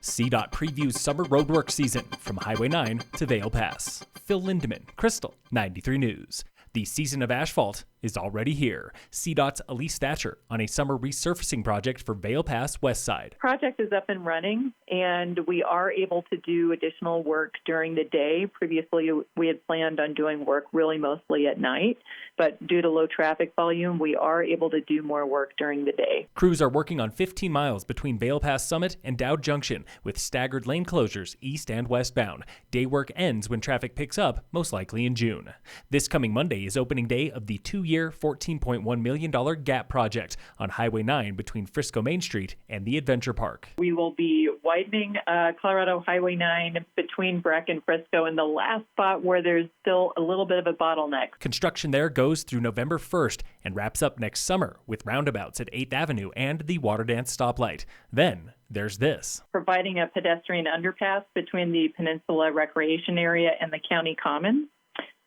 CDOT previews summer roadwork season from Highway 9 to Vail Pass. Phil Lindeman, Krystal, 93 News. The season of asphalt is already here. CDOT's Elise Thatcher on a summer resurfacing project for Vail Pass West Side. Project is up and running, and we are able to do additional work during the day. Previously, we had planned on doing work really mostly at night, but due to low traffic volume, we are able to do more work during the day. Crews are working on 15 miles between Vail Pass Summit and Dowd Junction with staggered lane closures east and westbound. Day work ends when traffic picks up, most likely in June. This coming Monday is opening day of the 2-year, $14.1 million Gap Project on Highway 9 between Frisco Main Street and the Adventure Park. We will be widening Colorado Highway 9 between Breck and Frisco in the last spot where there's still a little bit of a bottleneck. Construction there goes through November 1st and wraps up next summer with roundabouts at 8th Avenue and the Water Dance stoplight. Then there's this. Providing a pedestrian underpass between the Peninsula Recreation Area and the County Commons.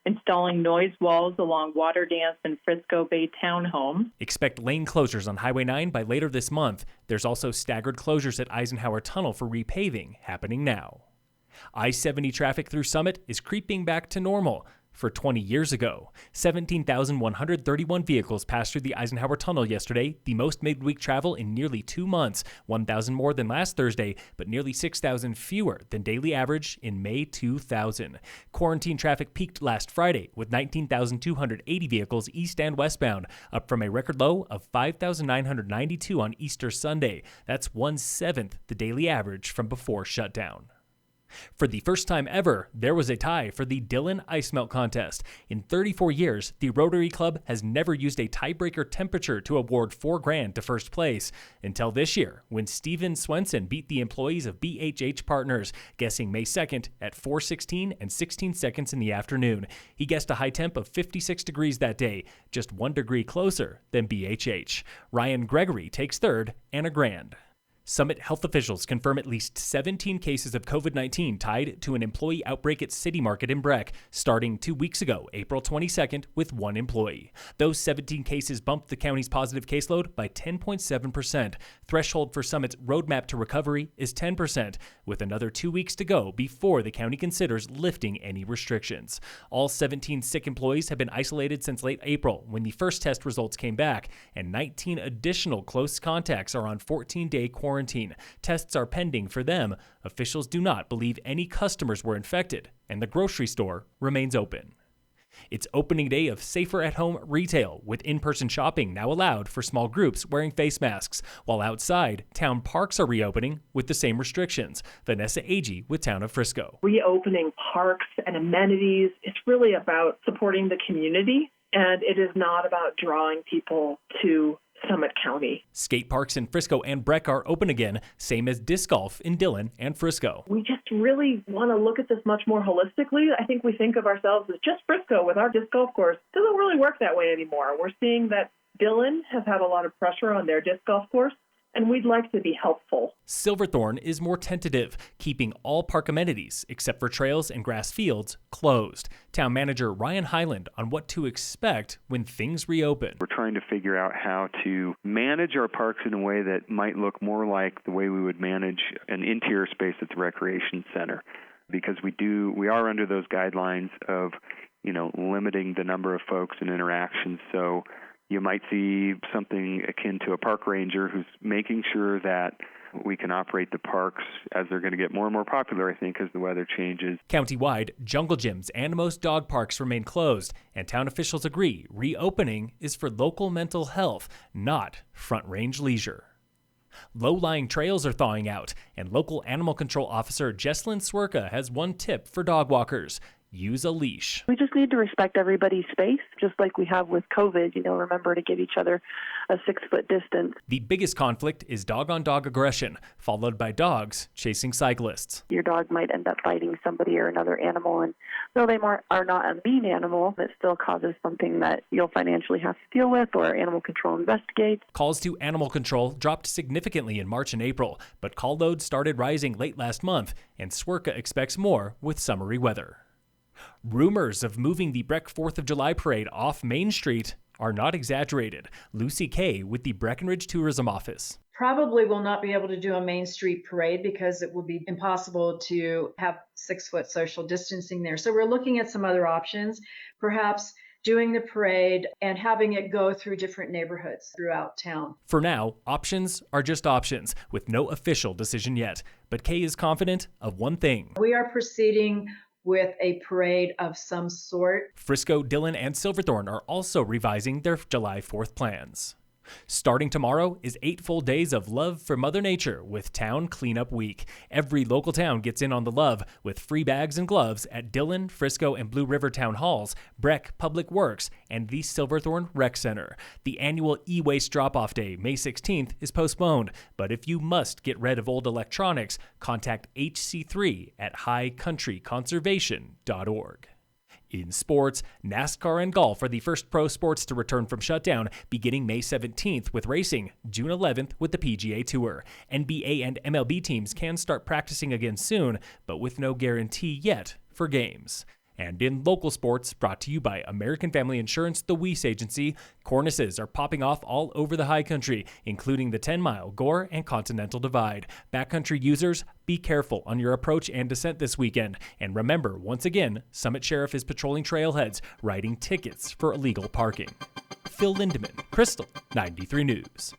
Installing noise walls along Water Dance and Frisco Bay Townhome. Expect lane closures on Highway 9 by later this month. There's also staggered closures at Eisenhower Tunnel for repaving happening now. I-70 traffic through Summit is creeping back to normal. For 20 years ago, 17,131 vehicles passed through the Eisenhower Tunnel yesterday, the most midweek travel in nearly 2 months, 1,000 more than last Thursday, but nearly 6,000 fewer than daily average in May 2000. Quarantine traffic peaked last Friday with 19,280 vehicles east and westbound, up from a record low of 5,992 on Easter Sunday. That's 1/7 the daily average from before shutdown. For the first time ever, there was a tie for the Dillon Ice Melt contest. In 34 years, the Rotary Club has never used a tiebreaker temperature to award $4,000 to first place. Until this year, when Steven Swenson beat the employees of BHH Partners, guessing May 2nd at 4:16 and 16 seconds in the afternoon. He guessed a high temp of 56 degrees that day, just 1 degree closer than BHH. Ryan Gregory takes third and $1,000. Summit health officials confirm at least 17 cases of COVID-19 tied to an employee outbreak at City Market in Breck, starting 2 weeks ago, April 22nd, with 1 employee. Those 17 cases bumped the county's positive caseload by 10.7%. Threshold for Summit's roadmap to recovery is 10%, with another 2 weeks to go before the county considers lifting any restrictions. All 17 sick employees have been isolated since late April, when the first test results came back, and 19 additional close contacts are on 14-day quarantine. Tests are pending for them. Officials do not believe any customers were infected, and the grocery store remains open. It's opening day of safer at-home retail, with in-person shopping now allowed for small groups wearing face masks, while outside, town parks are reopening with the same restrictions. Vanessa Agee with Town of Frisco. Reopening parks and amenities, it's really about supporting the community, and it is not about drawing people to Summit County. Skate parks in Frisco and Breck are open again, same as disc golf in Dillon and Frisco. We just really want to look at this much more holistically. I think we think of ourselves as just Frisco with our disc golf course. It doesn't really work that way anymore. We're seeing that Dillon has had a lot of pressure on their disc golf course, and we'd like to be helpful. Silverthorne is more tentative, keeping all park amenities, except for trails and grass fields, closed. Town manager Ryan Highland on what to expect when things reopen. We're trying to figure out how to manage our parks in a way that might look more like the way we would manage an interior space at the recreation center, because we are under those guidelines of, limiting the number of folks and interactions. So you might see something akin to a park ranger who's making sure that we can operate the parks as they're going to get more and more popular, I think, as the weather changes. Countywide, jungle gyms and most dog parks remain closed, and town officials agree reopening is for local mental health, not front-range leisure. Low-lying trails are thawing out, and local animal control officer Jesslyn Swerka has one tip for dog walkers. Use a leash. We just need to respect everybody's space, just like we have with COVID. Remember to give each other a 6-foot distance. The biggest conflict is dog-on-dog aggression, followed by dogs chasing cyclists. Your dog might end up biting somebody or another animal, and though they are not a mean animal, it still causes something that you'll financially have to deal with or animal control investigates. Calls to animal control dropped significantly in March and April, but call loads started rising late last month, and Swerka expects more with summery weather. Rumors of moving the Breck 4th of July parade off Main Street are not exaggerated. Lucy Kay with the Breckenridge Tourism Office. Probably will not be able to do a Main Street parade because it will be impossible to have 6-foot social distancing there. So we're looking at some other options, perhaps doing the parade and having it go through different neighborhoods throughout town. For now, options are just options, with no official decision yet. But Kay is confident of one thing. We are proceeding with a parade of some sort. Frisco, Dillon, and Silverthorne are also revising their July 4th plans. Starting tomorrow is 8 full days of love for Mother Nature with Town Cleanup Week. Every local town gets in on the love with free bags and gloves at Dillon, Frisco, and Blue River Town Halls, Breck Public Works, and the Silverthorne Rec Center. The annual e-waste drop-off day, May 16th, is postponed, but if you must get rid of old electronics, contact HC3 at highcountryconservation.org. In sports, NASCAR and golf are the first pro sports to return from shutdown, beginning May 17th with racing, June 11th with the PGA Tour. NBA and MLB teams can start practicing again soon, but with no guarantee yet for games. And in local sports, brought to you by American Family Insurance, the Weiss Agency, cornices are popping off all over the high country, including the 10-mile Gore and Continental Divide. Backcountry users, be careful on your approach and descent this weekend. And remember, once again, Summit Sheriff is patrolling trailheads, writing tickets for illegal parking. Phil Lindeman, Krystal, 93 News.